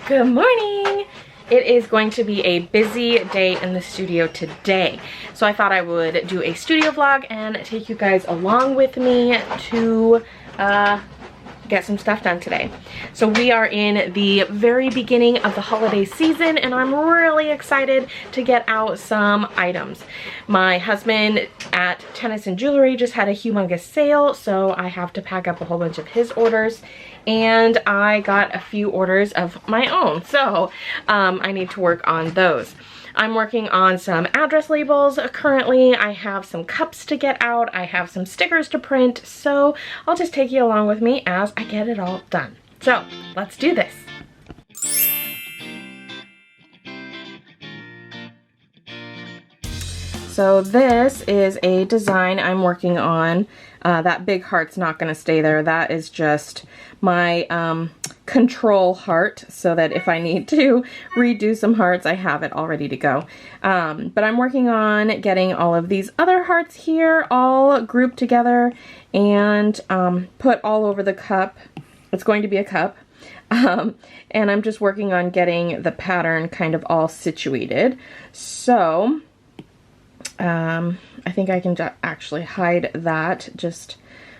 Good morning! It is going to be a busy day in the studio today. So I thought I would do a studio vlog and take you guys along with me to get some stuff done today. So we are in the very beginning of the holiday season and I'm really excited to get out some items. My husband at Tennis and Jewelry just had a humongous sale, so I have to pack up a whole bunch of his orders, and I got a few orders of my own, so I need to work on those. I'm working on some address labels currently. I have some cups to get out. I have some stickers to print. So I'll just take you along with me as I get it all done. So let's do this. So this is a design I'm working on. That big heart's not going to stay there. That is just my control heart, so that if I need to redo some hearts, I have it all ready to go. But I'm working on getting all of these other hearts here all grouped together and put all over the cup. It's going to be a cup. And I'm just working on getting the pattern kind of all situated. So I think I can actually hide that just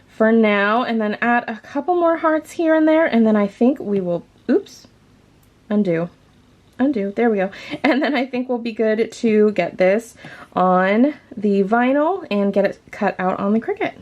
for now, and then add a couple more hearts here and there, and then I think we will, oops, undo, there we go. And then I think we'll be good to get this on the vinyl and get it cut out on the Cricut.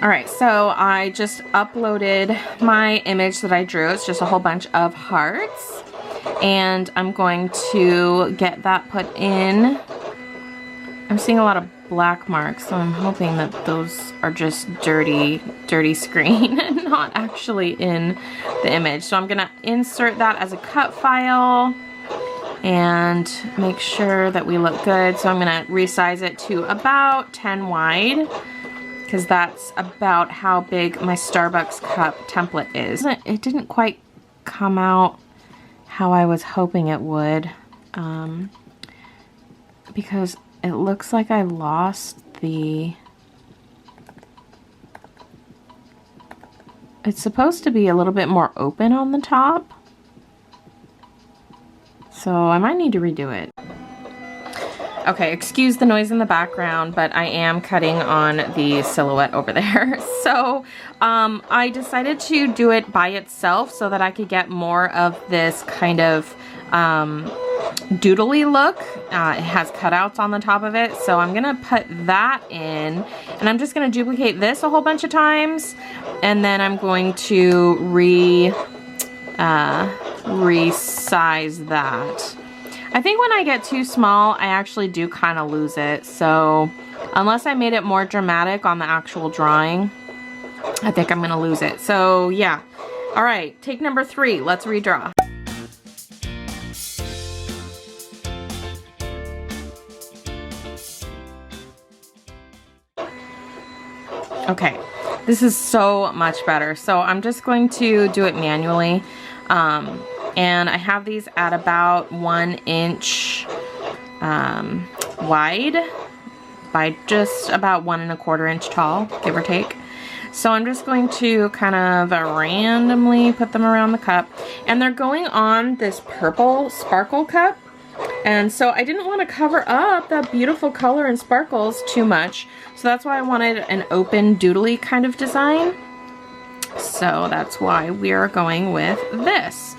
Alright, so I just uploaded my image that I drew. It's just a whole bunch of hearts. And I'm going to get that put in. I'm seeing a lot of black marks, so I'm hoping that those are just dirty screen and not actually in the image. So I'm going to insert that as a cut file and make sure that we look good. So I'm going to resize it to about 10 wide. Because that's about how big my Starbucks cup template is. It didn't quite come out how I was hoping it would, because it looks like I lost the... It's supposed to be a little bit more open on the top, so I might need to redo it. Okay, excuse the noise in the background, but I am cutting on the silhouette over there. So I decided to do it by itself so that I could get more of this kind of doodly look. It has cutouts on the top of it, so I'm gonna put that in, and I'm just gonna duplicate this a whole bunch of times, and then I'm going to resize that. I think when I get too small, I actually do kind of lose it. So unless I made it more dramatic on the actual drawing, I think I'm going to lose it. So yeah. All right, take number 3. Let's redraw. Okay, this is so much better. So I'm just going to do it manually. And I have these at about 1 inch wide by just about 1 1/4 inch tall, give or take. So I'm just going to kind of randomly put them around the cup. And they're going on this purple sparkle cup. And so I didn't want to cover up that beautiful color and sparkles too much. So that's why I wanted an open doodly kind of design. So that's why we are going with this.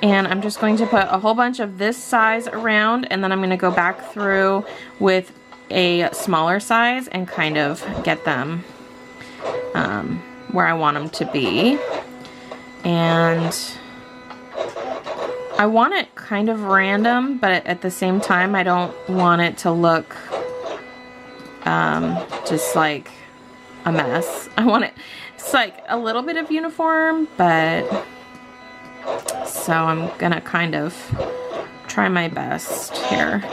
And I'm just going to put a whole bunch of this size around, and then I'm going to go back through with a smaller size and kind of get them where I want them to be. And I want it kind of random, but at the same time I don't want it to look just like a mess. I want it's like a little bit of uniform, but so I'm gonna kind of try my best here.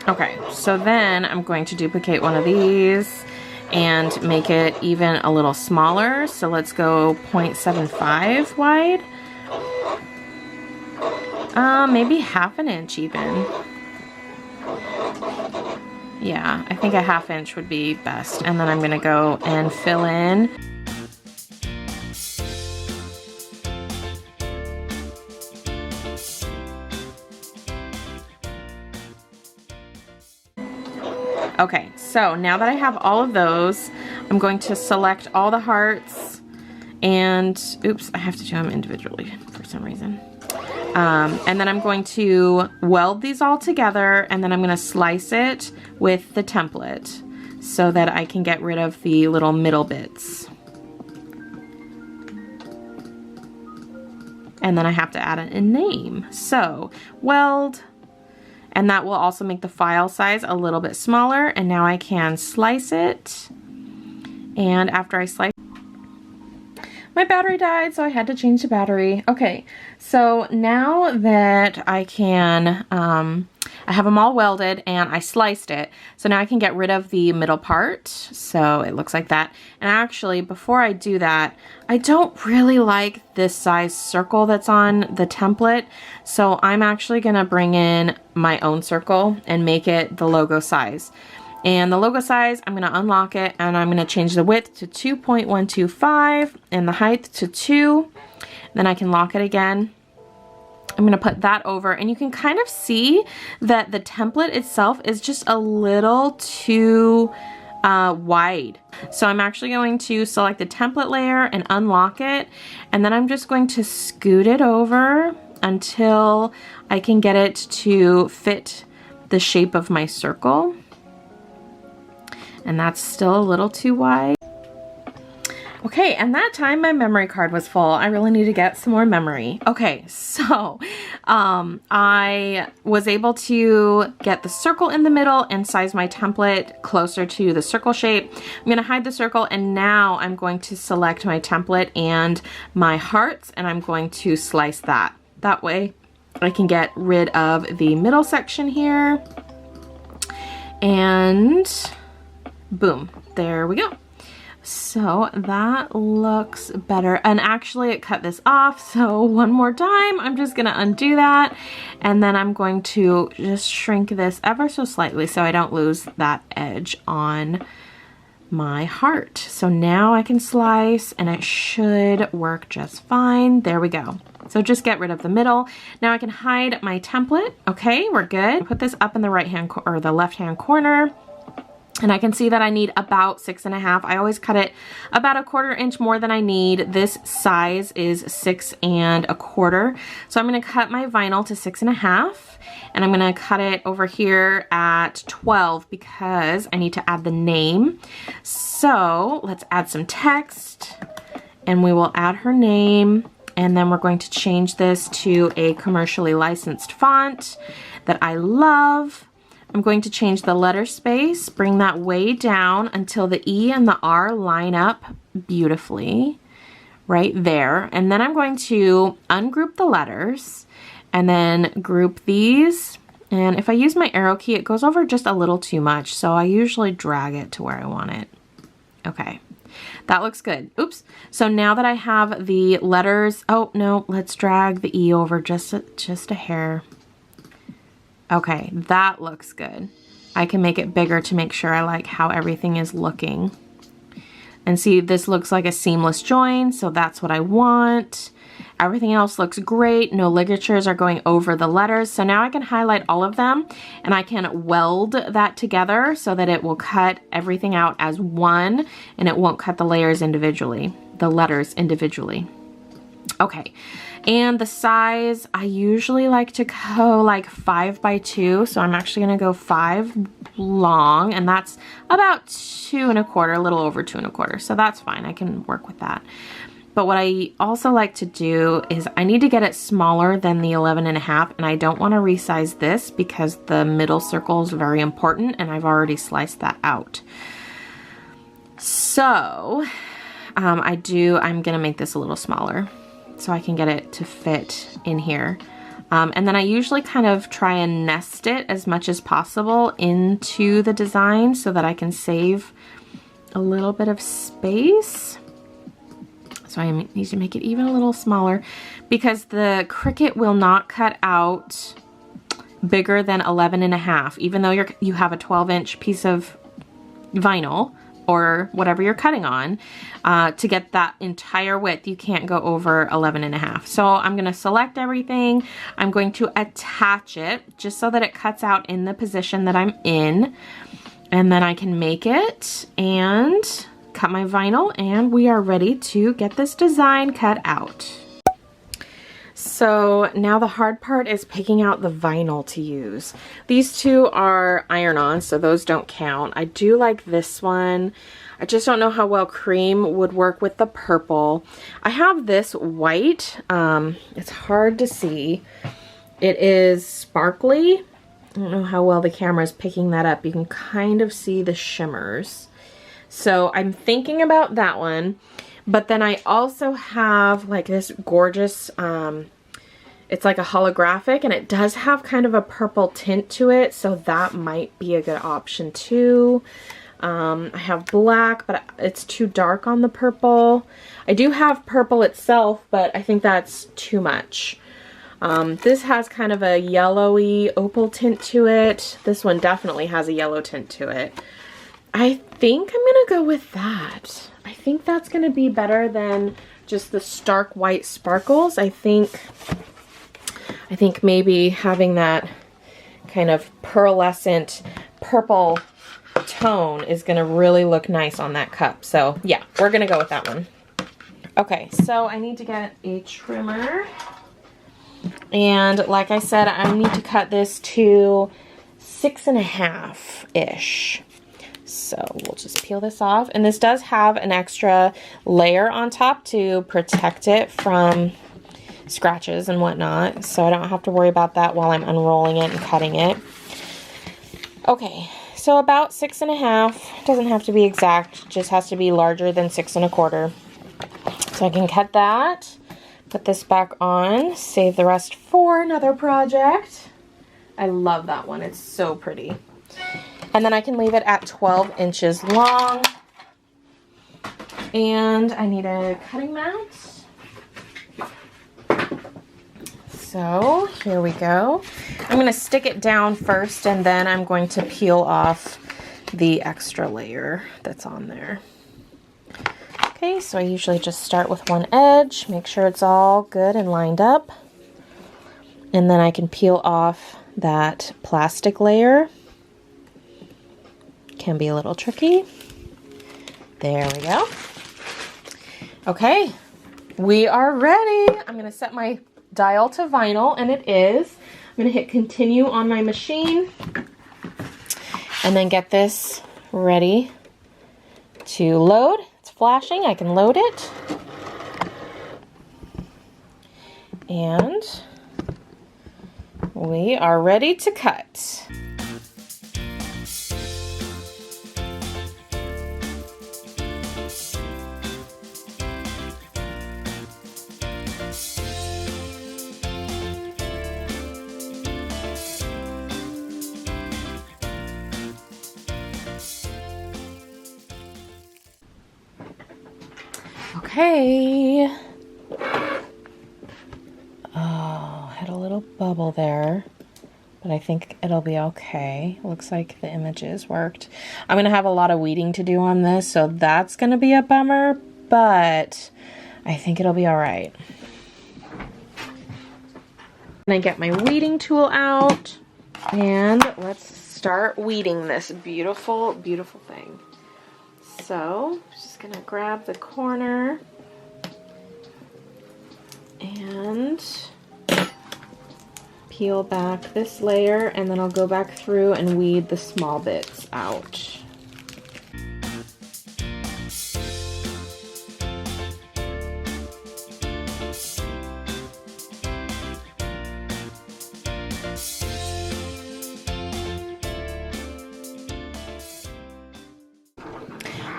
Okay, so then I'm going to duplicate one of these and make it even a little smaller. So let's go 0.75 wide. Maybe half an inch even. Yeah, I think a half inch would be best. And then I'm gonna go and fill in. Okay, so now that I have all of those, I'm going to select all the hearts and, oops, I have to do them individually for some reason. And then I'm going to weld these all together, and then I'm gonna slice it with the template so that I can get rid of the little middle bits. And then I have to add a name. So, weld. And that will also make the file size a little bit smaller. And now I can slice it. And after I slice, my battery died, so I had to change the battery. Okay, so now that I can, I have them all welded and I sliced it. So now I can get rid of the middle part. So it looks like that. And actually, before I do that, I don't really like this size circle that's on the template. So I'm actually gonna bring in my own circle and make it the logo size. And the logo size, I'm gonna unlock it and I'm gonna change the width to 2.125 and the height to 2. Then I can lock it again. I'm gonna put that over, and you can kind of see that the template itself is just a little too wide. So I'm actually going to select the template layer and unlock it, and then I'm just going to scoot it over until I can get it to fit the shape of my circle. And that's still a little too wide. Okay, and that time my memory card was full. I really need to get some more memory. Okay, so I was able to get the circle in the middle and size my template closer to the circle shape. I'm gonna hide the circle, and now I'm going to select my template and my hearts, and I'm going to slice that. That way I can get rid of the middle section here. And boom, there we go. So that looks better. And actually it cut this off. So one more time, I'm just gonna undo that. And then I'm going to just shrink this ever so slightly so I don't lose that edge on my heart. So now I can slice and it should work just fine. There we go. So just get rid of the middle. Now I can hide my template. Okay, we're good. Put this up in the right hand or the left hand corner. And I can see that I need about 6.5. I always cut it about 1/4 inch more than I need. This size is 6 1/4. So I'm gonna cut my vinyl to 6.5, and I'm gonna cut it over here at 12 because I need to add the name. So let's add some text, and we will add her name, and then we're going to change this to a commercially licensed font that I love. I'm going to change the letter space, bring that way down until the E and the R line up beautifully right there. And then I'm going to ungroup the letters and then group these. And if I use my arrow key, it goes over just a little too much. So I usually drag it to where I want it. Okay, that looks good. Oops. So now that I have the letters, oh no, let's drag the E over just a hair. Okay, that looks good. I can make it bigger to make sure I like how everything is looking. And see, this looks like a seamless join, so that's what I want. Everything else looks great. No ligatures are going over the letters. So now I can highlight all of them and I can weld that together so that it will cut everything out as one and it won't cut the layers individually, the letters individually. Okay, and the size, I usually like to go like 5 by 2, so I'm actually gonna go 5 long, and that's about 2 1/4, a little over 2 1/4, so that's fine, I can work with that. But what I also like to do is I need to get it smaller than the 11.5, and I don't wanna resize this because the middle circle is very important, and I've already sliced that out. So, I'm gonna make this a little smaller so I can get it to fit in here. And then I usually kind of try and nest it as much as possible into the design so that I can save a little bit of space. So I need to make it even a little smaller because the Cricut will not cut out bigger than 11.5, even though you have a 12-inch piece of vinyl or whatever you're cutting on. To get that entire width, you can't go over 11.5. So I'm going to select everything. I'm going to attach it just so that it cuts out in the position that I'm in. And then I can make it and cut my vinyl, and we are ready to get this design cut out. So now the hard part is picking out the vinyl to use. These two are iron-on, so those don't count. I do like this one. I just don't know how well cream would work with the purple. I have this white. It's hard to see. It is sparkly. I don't know how well the camera is picking that up. You can kind of see the shimmers. So I'm thinking about that one. But then I also have like this gorgeous, it's like a holographic, and it does have kind of a purple tint to it, so that might be a good option too. I have black, but it's too dark on the purple. I do have purple itself, but I think that's too much. This has kind of a yellowy opal tint to it. This one definitely has a yellow tint to it. I think I'm gonna go with that. I think that's gonna be better than just the stark white sparkles. I think maybe having that kind of pearlescent purple tone is gonna really look nice on that cup. So yeah, we're gonna go with that one. Okay, so I need to get a trimmer. And like I said, I need to cut this to 6.5-ish. So we'll just peel this off. And this does have an extra layer on top to protect it from scratches and whatnot. So I don't have to worry about that while I'm unrolling it and cutting it. Okay, so about 6.5. Doesn't have to be exact, just has to be larger than 6.25. So I can cut that, put this back on, save the rest for another project. I love that one, it's so pretty. And then I can leave it at 12 inches long. And I need a cutting mat. So here we go. I'm going to stick it down first, and then I'm going to peel off the extra layer that's on there. Okay, so I usually just start with one edge, make sure it's all good and lined up. And then I can peel off that plastic layer. Can be a little tricky. There we go. Okay, we are ready. I'm going to set my dial to vinyl, and it is. I'm going to hit continue on my machine and then get this ready to load. It's flashing. I can load it. And we are ready to cut. Okay. Oh, had a little bubble there, but I think it'll be okay. Looks like the images worked. I'm gonna have a lot of weeding to do on this, so that's gonna be a bummer, but I think it'll be all right. And I get my weeding tool out, and let's start weeding this beautiful, beautiful thing. So, just gonna grab the corner and peel back this layer, and then I'll go back through and weed the small bits out.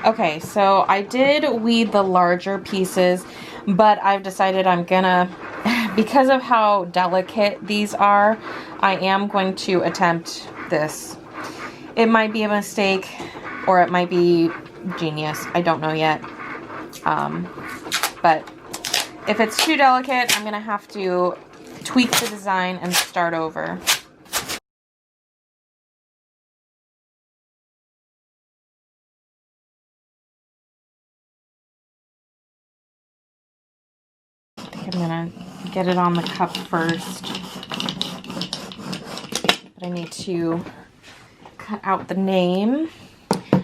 Okay, so I did weed the larger pieces, but I've decided I'm gonna because of how delicate these are, I am going to attempt this. It might be a mistake or it might be genius. I don't know yet. But if it's too delicate, I'm gonna have to tweak the design and start over. I think I'm gonna get it on the cup first. But I need to cut out the name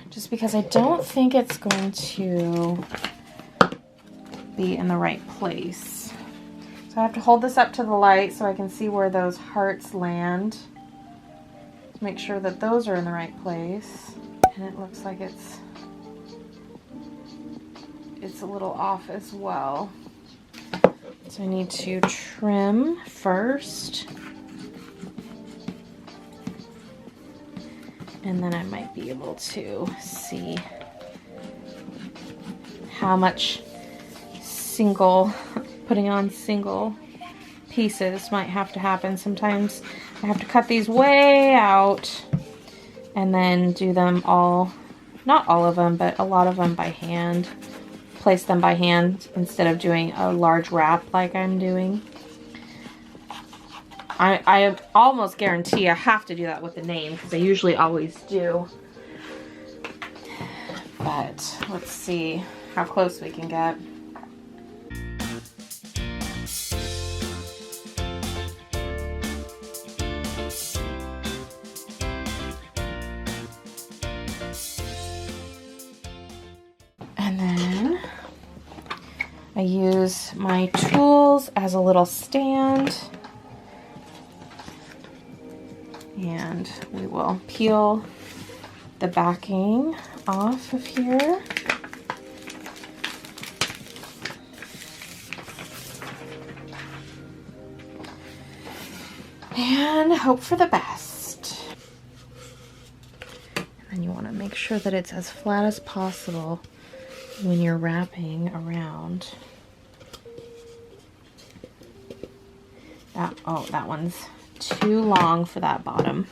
just because I don't think it's going to be in the right place. So I have to hold this up to the light so I can see where those hearts land. Make sure that those are in the right place. And it looks like it's a little off as well. So I need to trim first. And then I might be able to see how much putting on single pieces might have to happen. Sometimes I have to cut these way out and then do them all, not all of them, but a lot of them by hand. Place them by hand instead of doing a large wrap like I'm doing. I almost guarantee I have to do that with the name because I usually always do. But let's see how close we can get. And then I use my tools as a little stand. And we will peel the backing off of here. And hope for the best. And then you want to make sure that it's as flat as possible when you're wrapping around. That one's too long for that bottom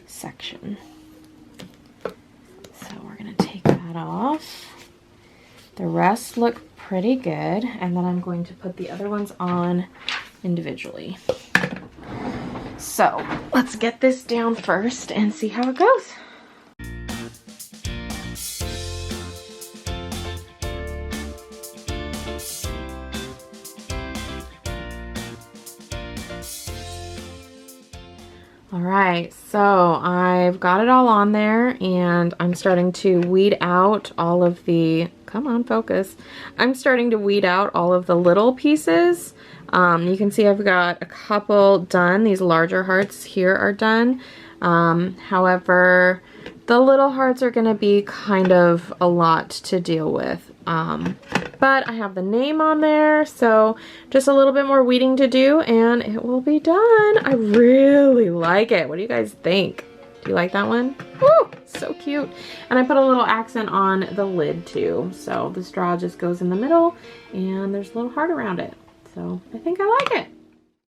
section. So we're going to take that off. The rest look pretty good, and then I'm going to put the other ones on individually. So let's get this down first and see how it goes. Alright, so I've got it all on there and I'm starting to weed out all of the, come on, focus. I'm starting to weed out all of the little pieces. You can see I've got a couple done. These larger hearts here are done. However, the little hearts are going to be kind of a lot to deal with. But I have the name on there, so just a little bit more weeding to do and it will be done. I really like it. What do you guys think? Do you like that one? Woo, so cute. And I put a little accent on the lid too. So the straw just goes in the middle and there's a little heart around it. So I think I like it.